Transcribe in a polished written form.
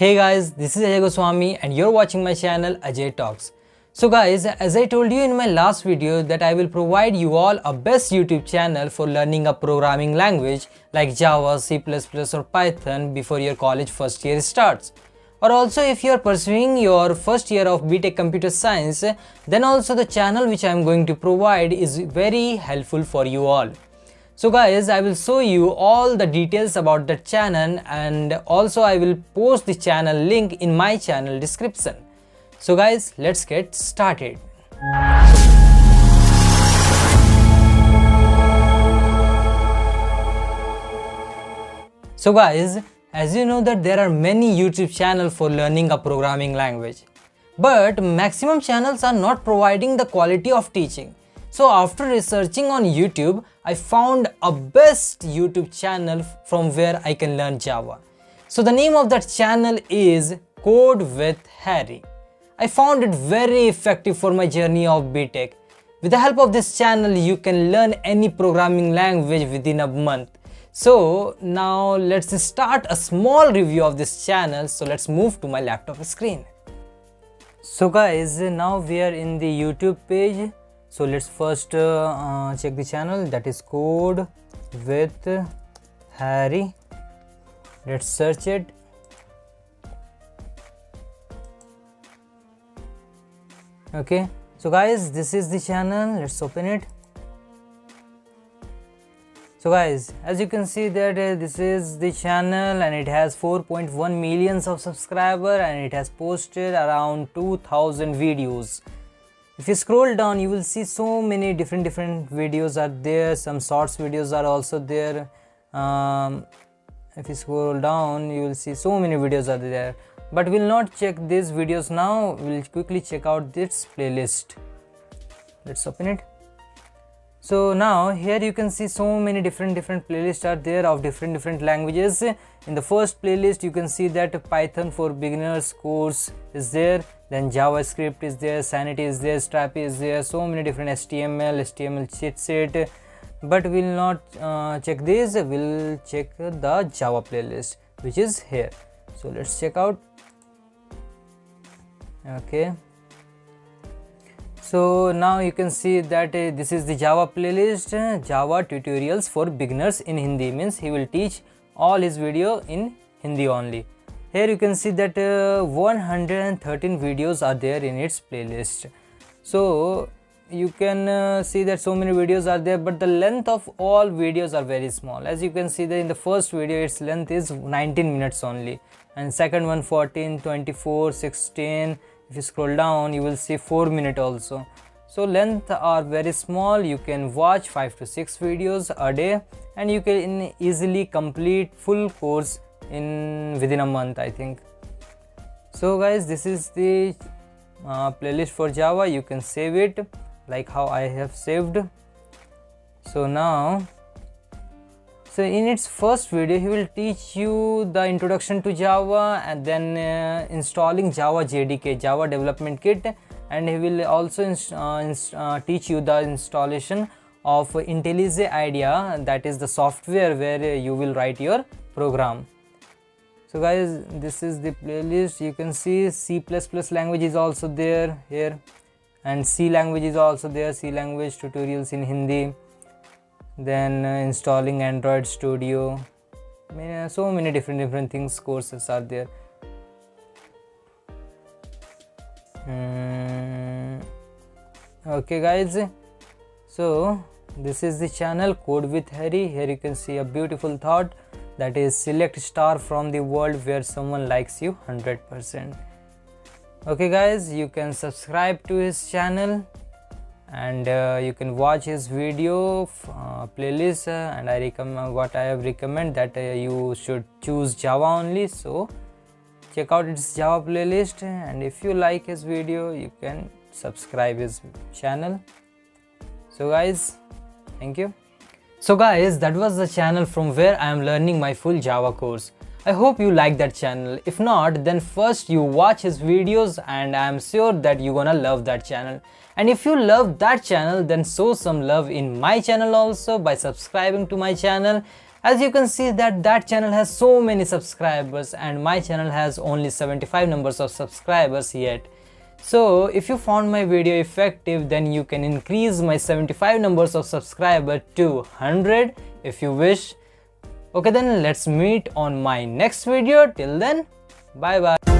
Hey guys, this is Ajay Goswami and you're watching my channel Ajay Talks. So guys, as I told you in my last video that I will provide you all a best YouTube channel for learning a programming language like Java, C++ or Python before your college first year starts. Or also if you are pursuing your first year of BTech Computer Science, then also the channel which I am going to provide is very helpful for you all. So guys, I will show you all the details about the channel and also I will post the channel link in my channel description. So guys, let's get started. So guys, as you know that there are many YouTube channels for learning a programming language, but maximum channels are not providing the quality of teaching. So after researching on YouTube, I found a best YouTube channel from where I can learn Java. So the name of that channel is CodeWithHarry. I found it very effective for my journey of BTech. With the help of this channel, you can learn any programming language within a month. So now let's start a small review of this channel. So let's move to my laptop screen. So guys, now we are in the YouTube page. So let's first check the channel, that is Code with Harry. Let's search it. Okay, so guys, this is the channel. Let's open it. So guys, as you can see that this is the channel and it has 4.1 millions of subscribers and it has posted around 2000 videos. If you scroll down, you will see so many different videos are there. Some shorts videos are also there. If you scroll down, you will see so many videos are there. But we'll not check these videos now. We'll quickly check out this playlist. Let's open it. So now here you can see so many different playlists are there of different languages. In the first playlist, you can see that Python for beginners course is there. Then JavaScript is there, Sanity is there, Strappy is there, so many different HTML cheat sheet. But we'll not check this, we'll check the Java playlist which is here. So let's check out. Okay. So now you can see that this is the Java playlist, Java tutorials for beginners in Hindi, means he will teach all his video in Hindi only. Here you can see that 113 videos are there in its playlist. So you can see that so many videos are there, but the length of all videos are very small. As you can see that in the first video its length is 19 minutes only, and second one 14, 24, 16. If you scroll down, you will see 4 minutes also. So length are very small. You can watch 5 to 6 videos a day and you can easily complete full course within a month, I think. So guys, this is the playlist for Java. You can save it like how I have saved. So now, so in its first video he will teach you the introduction to Java and then installing Java JDK, Java Development Kit, and he will also teach you the installation of IntelliJ IDEA, that is the software where you will write your program. So guys, this is the playlist. You can see C++ language is also there here, and C language is also there, C language tutorials in Hindi. Then installing Android Studio. I mean, so many different things, courses are there. Okay guys, so this is the channel Code with Harry. Here you can see a beautiful thought, that is select star from the world where someone likes you 100%. Okay guys, you can subscribe to his channel and you can watch his video playlist, and I recommend that you should choose Java only. So check out his Java playlist, and if you like his video you can subscribe his channel. So guys, thank you. So guys, that was the channel from where I am learning my full Java course. I hope you like that channel. If not, then first you watch his videos and I am sure that you're gonna love that channel. And if you love that channel, then show some love in my channel also by subscribing to my channel As you can see that channel has so many subscribers and my channel has only 75 numbers of subscribers yet. So if you found my video effective, then you can increase my 75 numbers of subscribers to 100 if you wish. Okay, then let's meet on my next video. Till then, bye bye.